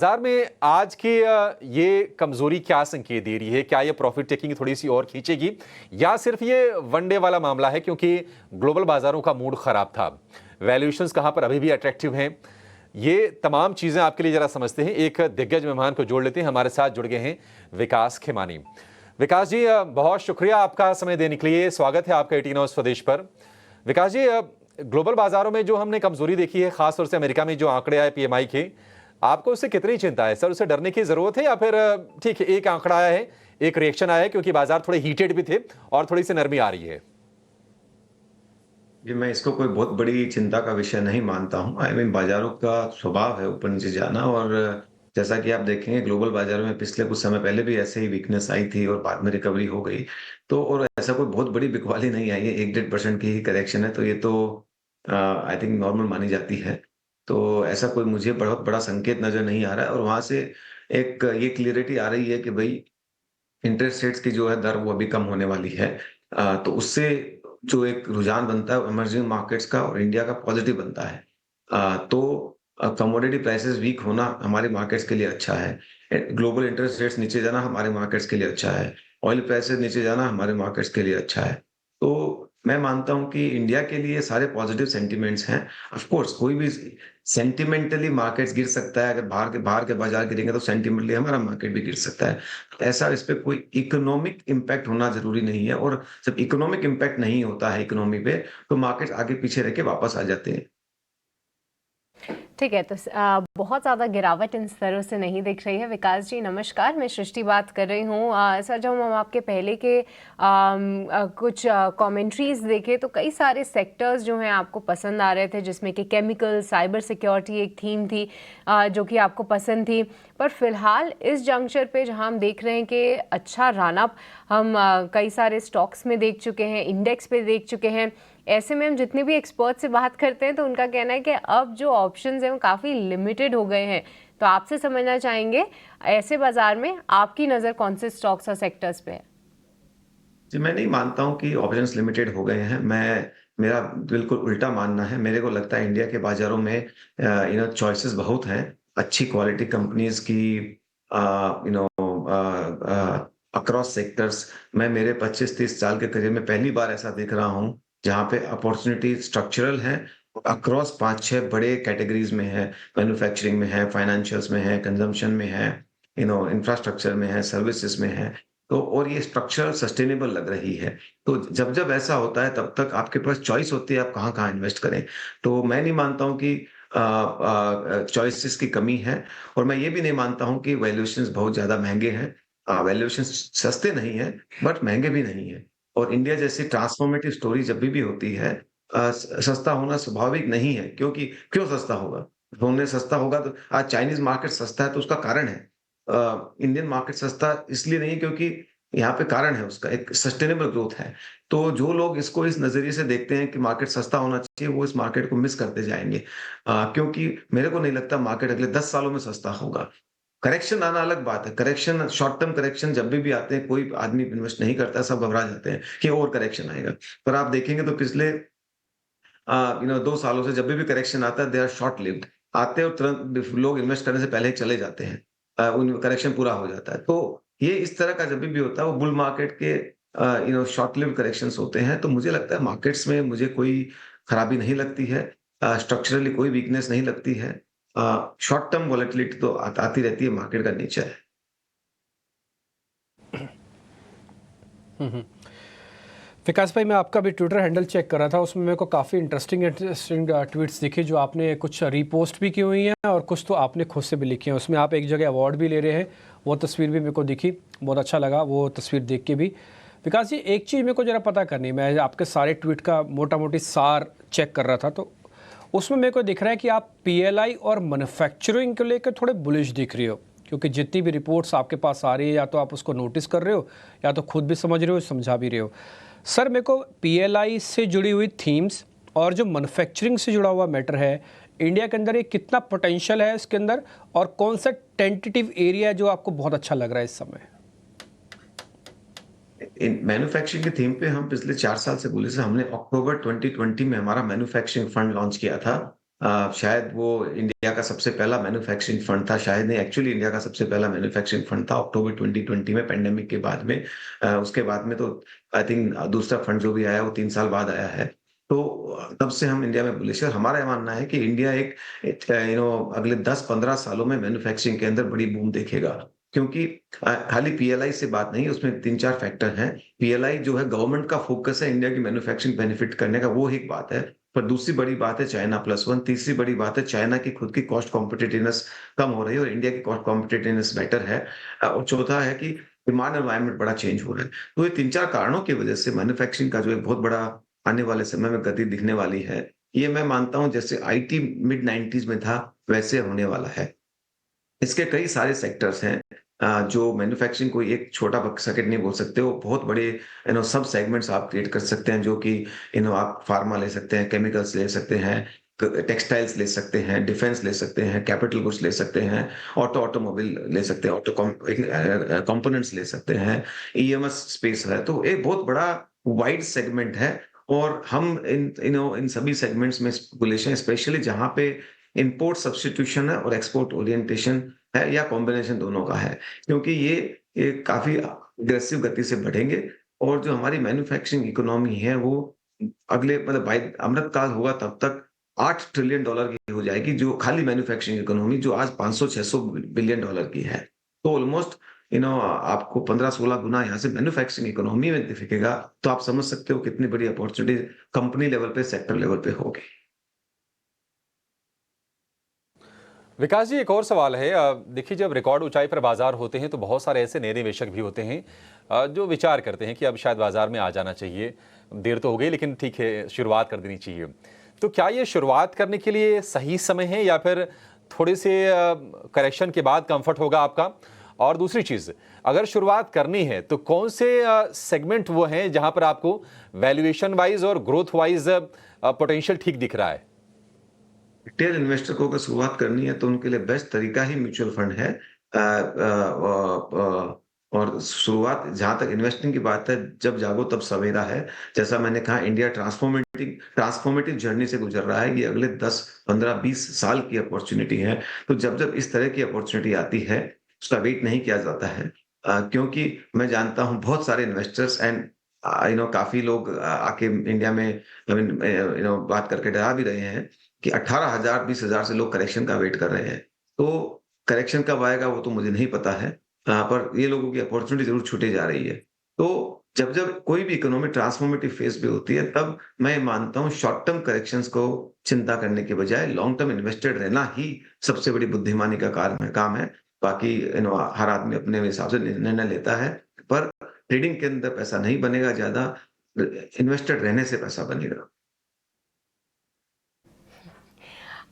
बाजार में आज की ये कमजोरी क्या संकेत दे रही है? क्या ये प्रॉफिट टेकिंग थोड़ी सी और खींचेगी या सिर्फ ये वनडे वाला मामला है क्योंकि ग्लोबल बाजारों का मूड खराब था? वैल्यूएशंस कहां पर अभी भी अट्रैक्टिव हैं? ये तमाम चीजें आपके लिए जरा समझते हैं। एक दिग्गज मेहमान को जोड़ लेते हैं। हमारे साथ जुड़ गए हैं विकास खेमानी। विकास जी, बहुत शुक्रिया आपका समय देने के लिए। स्वागत है आपका 18 आवर्स स्वदेश पर। विकास जी, ग्लोबल बाजारों में जो हमने कमजोरी देखी है, खासतौर से अमेरिका में जो आंकड़े आए पीएमआई के, आपको उससे कितनी चिंता है सर? उससे डरने की जरूरत है या फिर ठीक है, एक आंकड़ा आया है, एक रिएक्शन आया है क्योंकि बाजार थोड़े हीटेड भी थे और थोड़ी सी नरमी आ रही है? जी, मैं इसको कोई बहुत बड़ी चिंता का विषय नहीं मानता हूँ। बाज़ारों का स्वभाव है ऊपर-नीचे जाना। और जैसा कि आप देखेंगे ग्लोबल बाज़ारों में पिछले कुछ समय पहले भी ऐसे ही वीकनेस आई थी और बाद में रिकवरी हो गई। तो और ऐसा कोई बहुत बड़ी बिकवाली नहीं आई है, 1 डेढ़ % की ही करेक्शन है, तो ये तो आई थिंक नॉर्मल मानी जाती है। तो ऐसा कोई मुझे बहुत बड़ा संकेत नज़र नहीं आ रहा है। और वहाँ से एक ये क्लैरिटी आ रही है कि भई इंटरेस्ट रेट्स की जो है दर वो अभी कम होने वाली है। तो उससे जो एक रुझान बनता है इमर्जिंग मार्केट्स का और इंडिया का पॉजिटिव बनता है। तो कमोडिटी प्राइसेस वीक होना हमारे मार्केट्स के लिए अच्छा है। ग्लोबल इंटरेस्ट रेट्स नीचे जाना हमारे मार्केट्स के लिए अच्छा है। ऑयल प्राइसेस नीचे जाना हमारे मार्केट्स के लिए अच्छा है। तो मैं मानता हूँ कि इंडिया के लिए सारे पॉजिटिव सेंटिमेंट्स हैं। ऑफ कोर्स कोई भी सेंटिमेंटली मार्केट्स गिर सकता है। अगर बाहर के बाजार गिरेंगे तो सेंटिमेंटली हमारा मार्केट भी गिर सकता है। ऐसा इस पे कोई इकोनॉमिक इम्पैक्ट होना ज़रूरी नहीं है। और जब इकोनॉमिक इम्पैक्ट नहीं होता है इकोनॉमी पे, तो मार्केट्स आगे पीछे रह के वापस आ जाते हैं। ठीक है, तो बहुत ज़्यादा गिरावट इन स्तरों से नहीं दिख रही है। विकास जी नमस्कार, मैं सृष्टि बात कर रही हूँ। सर, जब हम आपके पहले के कुछ कमेंट्रीज देखे तो कई सारे सेक्टर्स जो हैं आपको पसंद आ रहे थे, जिसमें कि केमिकल, साइबर सिक्योरिटी एक थीम थी जो कि आपको पसंद थी। पर फिलहाल इस जंक्चर पे जहाँ हम देख रहे हैं कि अच्छा रन अप हम कई सारे स्टॉक्स में देख चुके हैं, इंडेक्स पे देख चुके हैं। ऐसे में हम जितने भी एक्सपर्ट से बात करते हैं तो उनका कहना है कि अब जो ऑप्शंस हैं वो काफ़ी लिमिटेड हो गए हैं। तो आपसे समझना चाहेंगे, ऐसे बाजार में आपकी नज़र कौन से स्टॉक्स और सेक्टर्स पे है? जी, मैं नहीं मानता हूँ कि ऑप्शंस लिमिटेड हो गए हैं। मेरा बिल्कुल उल्टा मानना है। मेरे को लगता है इंडिया के बाज़ारों में चॉइसेस बहुत हैं। अच्छी क्वालिटी कंपनीज़ की अक्रॉस सेक्टर्स। मैं मेरे 25-30 साल के करियर में पहली बार ऐसा देख रहा हूँ, जहाँ पे अपॉर्च्युनिटी स्ट्रक्चरल है, अक्रॉस 5-6 बड़े कैटेगरीज़ में है। मैन्युफैक्चरिंग में है, फाइनेंशियल्स में है, कंजम्पशन में है, इंफ्रास्ट्रक्चर में है, सर्विसेज़ में है। तो और ये स्ट्रक्चरल सस्टेनेबल लग रही है। तो जब ऐसा होता है तब तक आपके पास चॉइस होती है आप कहाँ-कहाँ इन्वेस्ट करें। तो मैं नहीं मानता हूँ कि चॉइसेस की कमी है। और मैं ये भी नहीं मानता हूँ कि वैल्यूएशंस बहुत ज़्यादा महँगे हैं। वैल्यूएशंस सस्ते नहीं हैं, बट महँगे भी नहीं हैं। और इंडिया जैसी ट्रांसफॉर्मेटिव स्टोरी जब भी होती है, सस्ता होना स्वाभाविक नहीं है, क्योंकि क्यों सस्ता होगा? होने सस्ता होगा तो आज चाइनीज़ मार्केट सस्ता है तो उसका कारण है। इंडियन मार्केट सस्ता इसलिए नहीं, क्योंकि यहाँ पे कारण है उसका, एक सस्टेनेबल ग्रोथ है। तो जो लोग इसको इस नज़रिए से देखते हैं कि मार्केट सस्ता होना चाहिए, वो इस मार्केट को मिस करते जाएँगे। क्योंकि मेरे को नहीं लगता मार्केट अगले 10 सालों में सस्ता होगा। करेक्शन आना अलग बात है। करेक्शन, शॉर्ट टर्म करेक्शन जब भी आते हैं, कोई आदमी इन्वेस्ट नहीं करता है, सब घबरा जाते हैं कि और करेक्शन आएगा। पर आप देखेंगे तो पिछले 2 सालों से जब भी करेक्शन आता है, दे आर शॉर्ट लिव्ड। आते हैं और तुरंत लोग इन्वेस्ट करने से पहले ही चले जाते हैं। उन करेक्शन पूरा हो जाता है। तो ये इस तरह का जब भी होता है, वो बुल मार्केट के शॉर्ट लिव्ड करेक्शंस होते हैं। तो मुझे लगता है मार्केट्स में मुझे कोई खराबी नहीं लगती है। स्ट्रक्चरली कोई वीकनेस नहीं लगती है। शॉर्ट टर्म वॉलेटिलिटी तो आती रहती है, मार्केट का नेचर है। विकास भाई, मैं आपका भी ट्विटर हैंडल चेक कर रहा था, उसमें मेरे को काफ़ी इंटरेस्टिंग ट्वीट्स दिखे जो आपने कुछ रीपोस्ट भी की हुई हैं और कुछ तो आपने खुद से भी लिखी हैं। उसमें आप एक जगह अवार्ड भी ले रहे हैं, वो तस्वीर भी मेरे को दिखी, बहुत अच्छा लगा वो तस्वीर देख के भी। विकास जी, एक चीज़ मेरे को ज़रा पता करनी, मैं आपके सारे ट्वीट का मोटा मोटी सार चेक कर रहा था, तो उसमें मेरे को दिख रहा है कि आप पीएलआई और मैन्युफैक्चरिंग को लेकर थोड़े बुलिश दिख रही हो, क्योंकि जितनी भी रिपोर्ट्स आपके पास आ रही है, या तो आप उसको नोटिस कर रहे हो या तो खुद भी समझ रहे हो, समझा भी रहे हो। सर, मेरे को पीएलआई से जुड़ी हुई थीम्स और जो मैन्युफैक्चरिंग से जुड़ा हुआ मैटर है, इंडिया के अंदर ये कितना पोटेंशियल है इसके अंदर, और कौन सा टेंटेटिव एरिया है जो आपको बहुत अच्छा लग रहा है इस समय? इन मैन्युफैक्चरिंग की थीम पे हम पिछले 4 साल से बुलिश हैं। हमने अक्टूबर 2020 में हमारा मैन्युफैक्चरिंग फंड लॉन्च किया था। शायद वो इंडिया का सबसे पहला मैन्युफैक्चरिंग फंड था, शायद नहीं, एक्चुअली इंडिया का सबसे पहला मैन्युफैक्चरिंग फंड था अक्टूबर 2020 में, पेंडेमिक के बाद में। उसके बाद में तो आई थिंक दूसरा फंड जो भी आया वो 3 साल बाद आया है। तो तब से हम इंडिया में बुलिश है, और हमारा ये मानना है कि इंडिया एक अगले 10-15 सालों में मैन्युफैक्चरिंग के अंदर बड़ी बूम देखेगा। क्योंकि खाली पीएलआई से बात नहीं है, उसमें 3-4 फैक्टर हैं। पीएलआई जो है गवर्नमेंट का फोकस है इंडिया की मैन्युफैक्चरिंग बेनिफिट करने का, वो एक बात है। पर दूसरी बड़ी बात है चाइना प्लस वन, तीसरी बड़ी बात है चाइना की खुद की कॉस्ट कॉम्पिटिटिवनेस कम हो रही है और इंडिया की कॉस्ट कॉम्पिटिटिवनेस बेटर है। और चौथा है कि डिमांड एनवायरनमेंट बड़ा चेंज हो रहा है। तो ये 3-4 कारणों की वजह से मैन्युफैक्चरिंग का जो एक बहुत बड़ा आने वाले समय में गति दिखने वाली है। ये मैं मानता हूँ जैसे आईटी मिड 90s में था, वैसे होने वाला है। इसके कई सारे सेक्टर्स हैं जो मैन्युफैक्चरिंग को एक छोटा सेक्टर नहीं बोल सकते, वो बहुत बड़े सब सेगमेंट्स आप क्रिएट कर सकते हैं, जो कि आप फार्मा ले सकते हैं, केमिकल्स ले सकते हैं, टेक्सटाइल्स ले सकते हैं, डिफेंस ले सकते हैं, कैपिटल गुड्स ले सकते हैं, ऑटोमोबाइल ले सकते हैं, ऑटो कंपोनेंट्स ले सकते हैं, ईएमएस स्पेस है। तो एक बहुत बड़ा वाइड सेगमेंट है, और हम इन सभी सेगमेंट्स में बुलिश हैं, स्पेशली जहां पे इंपोर्ट सब्स्टिट्यूशन है और एक्सपोर्ट ओरिएंटेशन है, या कॉम्बिनेशन दोनों का है। क्योंकि ये काफ़ी अग्रेसिव गति से बढ़ेंगे, और जो हमारी मैन्युफैक्चरिंग इकोनॉमी है वो अगले मतलब बाय अमृत काल होगा तब तक $8 ट्रिलियन की हो जाएगी, जो खाली मैन्युफैक्चरिंग इकोनॉमी जो आज 500-600 बिलियन डॉलर की है। तो ऑलमोस्ट आपको 15-16 गुना यहाँ से मैन्युफैक्चरिंग इकोनॉमी में दिखेगा, तो आप समझ सकते हो कितनी बड़ी अपॉर्चुनिटी कंपनी लेवल पे, सेक्टर लेवल पे होगी। विकास जी, एक और सवाल है। देखिए, जब रिकॉर्ड ऊंचाई पर बाजार होते हैं तो बहुत सारे ऐसे नए निवेशक भी होते हैं जो विचार करते हैं कि अब शायद बाजार में आ जाना चाहिए। देर तो हो गई, लेकिन ठीक है, शुरुआत कर देनी चाहिए। तो क्या ये शुरुआत करने के लिए सही समय है, या फिर थोड़े से करेक्शन के बाद कंफर्ट होगा आपका? और दूसरी चीज़, अगर शुरुआत करनी है तो कौन से सेगमेंट वो हैं जहां पर आपको वैल्यूएशन वाइज और ग्रोथ वाइज पोटेंशियल ठीक दिख रहा है? रिटेल इन्वेस्टर को अगर शुरुआत करनी है तो उनके लिए बेस्ट तरीका ही म्यूचुअल फंड है। और शुरुआत जहां तक इन्वेस्टिंग की बात है, जब जागो तब सवेरा है। जैसा मैंने कहा, इंडिया ट्रांसफॉर्मेटिव जर्नी से गुजर रहा है। ये अगले 10-15-20 साल की अपॉर्चुनिटी है। तो जब इस तरह की अपॉर्चुनिटी आती है, उसका वेट नहीं किया जाता है। क्योंकि मैं जानता हूं बहुत सारे इन्वेस्टर्स एंड काफी लोग आके इंडिया में बात करके डरा भी रहे हैं कि 18,000 20,000 से लोग करेक्शन का वेट कर रहे हैं। तो करेक्शन कब आएगा वो तो मुझे नहीं पता है। पर ये लोगों की अपॉर्चुनिटी ज़रूर छूटे जा रही है। तो जब कोई भी इकोनॉमी ट्रांसफॉर्मेटिव फेज़ पे होती है, तब मैं मानता हूँ शॉर्ट टर्म करेक्शंस को चिंता करने के बजाय लॉन्ग टर्म इन्वेस्टेड रहना ही सबसे बड़ी बुद्धिमानी का काम है। बाकी हर आदमी अपने हिसाब से निर्णय लेता है, पर ट्रेडिंग के अंदर पैसा नहीं बनेगा ज़्यादा, इन्वेस्टेड रहने से पैसा बनेगा।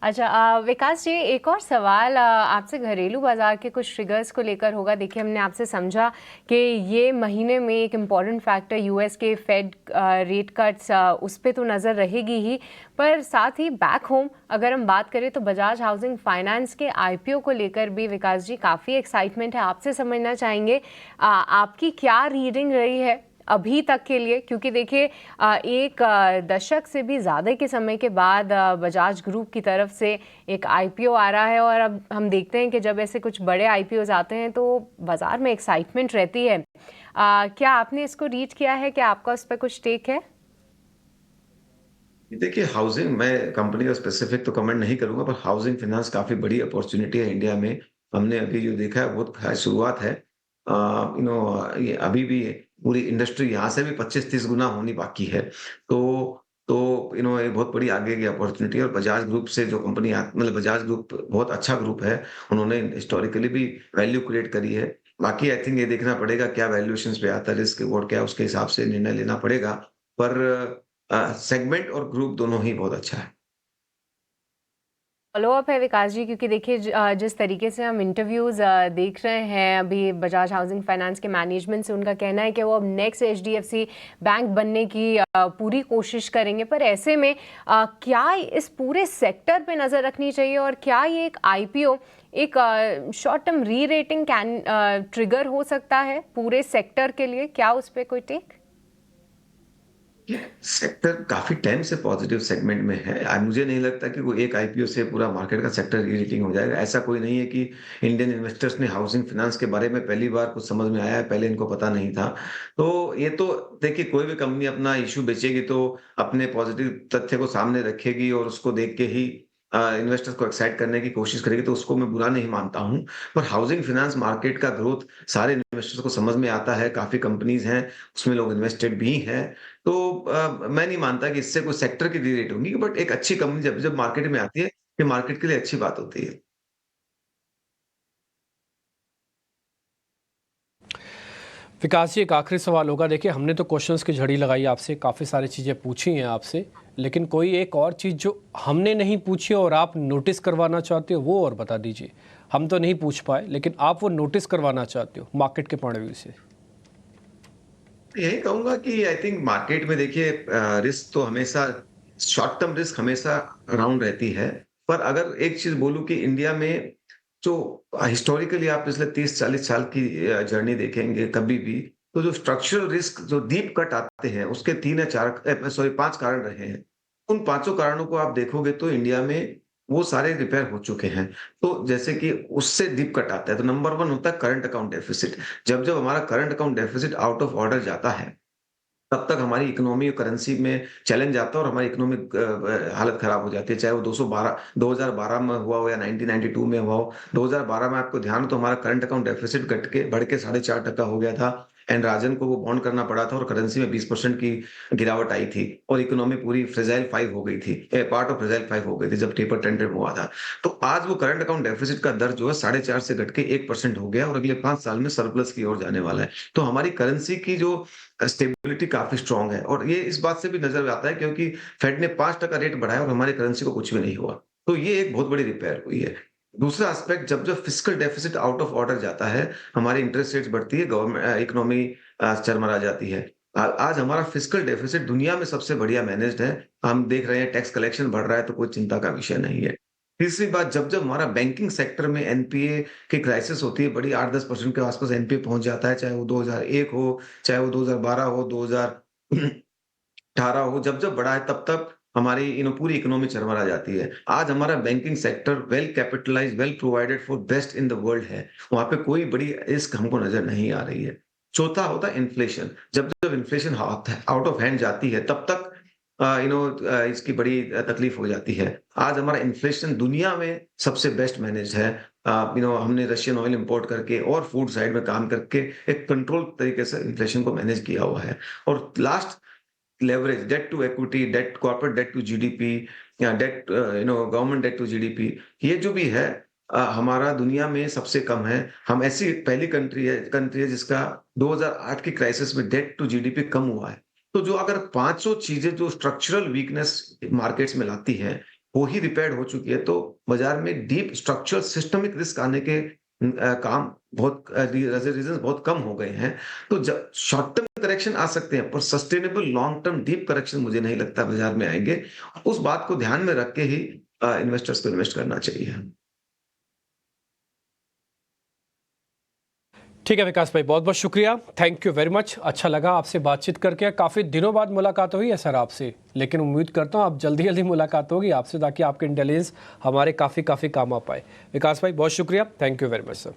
अच्छा, विकास जी, एक और सवाल आपसे घरेलू बाज़ार के कुछ ट्रिगर्स को लेकर होगा। देखिए, हमने आपसे समझा कि ये महीने में एक इम्पॉर्टेंट फैक्टर यूएस के फेड रेट कट्स, उस पे तो नज़र रहेगी ही, पर साथ ही बैक होम अगर हम बात करें तो बजाज हाउसिंग फाइनेंस के आईपीओ को लेकर भी विकास जी काफ़ी एक्साइटमेंट है। आपसे समझना चाहेंगे आपकी क्या रीडिंग रही है अभी तक के लिए, क्योंकि देखिए एक दशक से भी ज़्यादा के समय के बाद बजाज ग्रुप की तरफ से एक आईपीओ आ रहा है, और अब हम देखते हैं कि जब ऐसे कुछ बड़े आईपीओज आते हैं तो बाज़ार में एक्साइटमेंट रहती है। क्या आपने इसको रीड किया है? क्या आपका उस पर कुछ टेक है? देखिए, हाउसिंग, मैं कंपनी का स्पेसिफिक तो कमेंट नहीं करूंगा, पर हाउसिंग फाइनेंस काफी बड़ी अपॉर्चुनिटी है इंडिया में। हमने अभी जो देखा है बहुत शुरुआत है। ये अभी भी पूरी इंडस्ट्री यहाँ से भी 25-30 गुना होनी बाकी है। तो ये बहुत बड़ी आगे की अपॉर्चुनिटी है, और बजाज ग्रुप से जो कंपनी मतलब बजाज ग्रुप बहुत अच्छा ग्रुप है। उन्होंने हिस्टोरिकली भी वैल्यू क्रिएट करी है। बाकी आई थिंक ये देखना पड़ेगा क्या वैल्यूएशन पे आता है, रिस्क रिवॉर्ड क्या है, उसके हिसाब से निर्णय लेना पड़ेगा। पर सेगमेंट और ग्रुप दोनों ही बहुत अच्छा है। फॉलोअप है विकास जी, क्योंकि देखिए जिस तरीके से हम इंटरव्यूज़ देख रहे हैं अभी बजाज हाउसिंग फाइनेंस के मैनेजमेंट से, उनका कहना है कि वो अब नेक्स्ट एचडीएफसी बैंक बनने की पूरी कोशिश करेंगे। पर ऐसे में क्या इस पूरे सेक्टर पे नज़र रखनी चाहिए, और क्या ये एक आईपीओ एक शॉर्ट टर्म री रेटिंग कैन ट्रिगर हो सकता है पूरे सेक्टर के लिए? क्या उस पर कोई टेक? सेक्टर काफ़ी टाइम से पॉजिटिव सेगमेंट में है। मुझे नहीं लगता कि कोई एक आईपीओ से पूरा मार्केट का सेक्टर री-रेटिंग हो जाएगा। ऐसा कोई नहीं है कि इंडियन इन्वेस्टर्स ने हाउसिंग फाइनेंस के बारे में पहली बार कुछ समझ में आया है, पहले इनको पता नहीं था। तो ये तो देखिए, कोई भी कंपनी अपना इश्यू बेचेगी तो अपने पॉजिटिव तथ्य को सामने रखेगी और उसको देख के ही इन्वेस्टर्स को एक्साइट करने की कोशिश करेगी, तो उसको मैं बुरा नहीं मानता हूँ। पर हाउसिंग फाइनेंस मार्केट का ग्रोथ सारे इन्वेस्टर्स को समझ में आता है, काफ़ी कंपनीज़ हैं, उसमें लोग इन्वेस्टेड भी हैं। तो मैं नहीं मानता कि इससे कोई सेक्टर की री-रेट होगी, बट एक अच्छी कंपनी जब जब मार्केट में आती है, ये मार्केट के लिए अच्छी बात होती है। विकास जी, एक आखिरी सवाल होगा। देखिए, हमने तो क्वेश्चंस की झड़ी लगाई आपसे, काफ़ी सारी चीज़ें पूछी हैं आपसे, लेकिन कोई एक और चीज़ जो हमने नहीं पूछी और आप नोटिस करवाना चाहते हो, वो और बता दीजिए। हम तो नहीं पूछ पाए, लेकिन आप वो नोटिस करवाना चाहते हो मार्केट के पॉइंट ऑफ व्यू से। यही कहूँगा कि आई थिंक मार्केट में देखिए, रिस्क तो हमेशा, शॉर्ट टर्म रिस्क हमेशा अराउंड रहती है। पर अगर एक चीज़ बोलूँ कि इंडिया में जो हिस्टोरिकली आप पिछले 30-40 साल की जर्नी देखेंगे कभी भी, तो जो स्ट्रक्चरल रिस्क जो डीप कट आते हैं, उसके 3 या 4 सॉरी 5 कारण रहे हैं। उन पाँचों कारणों को आप देखोगे तो इंडिया में वो सारे रिपेयर हो चुके हैं। तो जैसे कि उससे डीप कट आता है, तो नंबर 1 होता है करंट अकाउंट डेफिसिट। जब-जब हमारा current account deficit out of order जाता है, तब तक हमारी इकोनॉमी और करेंसी में चैलेंज आता है और हमारी इकोनॉमिक हालत खराब हो जाती है। चाहे वो 2012 में हुआ हो या 1992 में हुआ हो। 2012 में आपको ध्यान हो तो हमारा करंट अकाउंट डेफिसिट घट के बढ़ के 4.5% हो गया था, एंड राजन को वो बॉन्ड करना पड़ा था और करेंसी में 20% की गिरावट आई थी और इकोनॉमी पूरी फ्रेजाइल 5 हो गई थी। पार्ट ऑफ फ्रेजाइल 5 हो गई थी जब टेपर टेंडर हुआ था। तो आज वो करंट अकाउंट डेफिसिट का दर जो है 4.5 से घट के 1% हो गया और अगले 5 साल में सरप्लस की ओर जाने वाला है। तो हमारी करेंसी की जो स्टेबिलिटी काफ़ी स्ट्रॉन्ग है और ये इस बात से भी नज़र आता है क्योंकि फेड ने 5% रेट बढ़ाया और हमारी करेंसी को कुछ भी नहीं हुआ। तो ये एक बहुत बड़ी रिपेयर हुई है। दूसरा एस्पेक्ट, जब-जब fiscal deficit out of order जाता है, हमारी इंटरेस्ट रेट्स बढ़ती है, इकोनॉमी चरमरा जाती है। आज हमारा फिस्कल डेफिसिट दुनिया में सबसे बढ़िया मैनेज्ड है। हम देख रहे हैं टैक्स कलेक्शन बढ़ रहा है, तो कोई चिंता का विषय नहीं है। तीसरी बात, जब-जब हमारा बैंकिंग सेक्टर में एनपीए की क्राइसिस होती है, बड़ी 8-10% के आस-पास एनपीए पहुँच जाता है, चाहे वो 2001 हो, चाहे वो 2012 हो, 2018 हो, जब-जब बढ़ा है तब-तब हमारी पूरी इकोनॉमी चरमरा जाती है। आज हमारा banking sector well capitalised, well provided for best in the world है। वहाँ पे कोई बड़ी रिस्क हमको नज़र नहीं आ रही है। चौथा होता है इन्फ्लेशन। जब-जब इन्फ्लेशन आउट ऑफ हैंड जाती है, तब तक इसकी बड़ी तकलीफ हो जाती है। आज हमारा इन्फ्लेशन दुनिया में सबसे बेस्ट मैनेज्ड है। हमने रशियन ऑयल इंपोर्ट करके और फूड साइड में काम करके एक कंट्रोल तरीके से इन्फ्लेशन को मैनेज किया हुआ है। और last, leverage, debt to equity, debt, corporate debt to GDP या debt, government debt to GDP, ये जो भी है हमारा दुनिया में सबसे कम है। हम ऐसी पहली कंट्री है जिसका 2008 की क्राइसिस में डेट टू जीडीपी कम हुआ है। तो जो अगर पाँचों चीजें जो स्ट्रक्चरल वीकनेस मार्केट्स में लाती हैं, वो ही रिपेयर्ड हो चुकी है, तो बाजार में डीप स्ट्रक्चरल सिस्टमिक रिस्क आने के काम बहुत रीजन बहुत कम हो गए हैं। तो शॉर्ट टर्म करेक्शन आ सकते हैं, पर sustainable long term deep correction मुझे नहीं लगता बाजार में आएंगे। उस बात को ध्यान में रख के ही इन्वेस्टर्स को इन्वेस्ट करना चाहिए। ठीक है विकास भाई, बहुत बहुत शुक्रिया, थैंक यू वेरी मच। अच्छा लगा आपसे बातचीत करके, काफ़ी दिनों बाद मुलाकात हुई है सर आपसे, लेकिन उम्मीद करता हूँ आप जल्दी जल्दी मुलाकात होगी आपसे ताकि आपके इंटेलिजेंस हमारे काफ़ी काम आ पाए। विकास भाई बहुत शुक्रिया, thank you very much sir.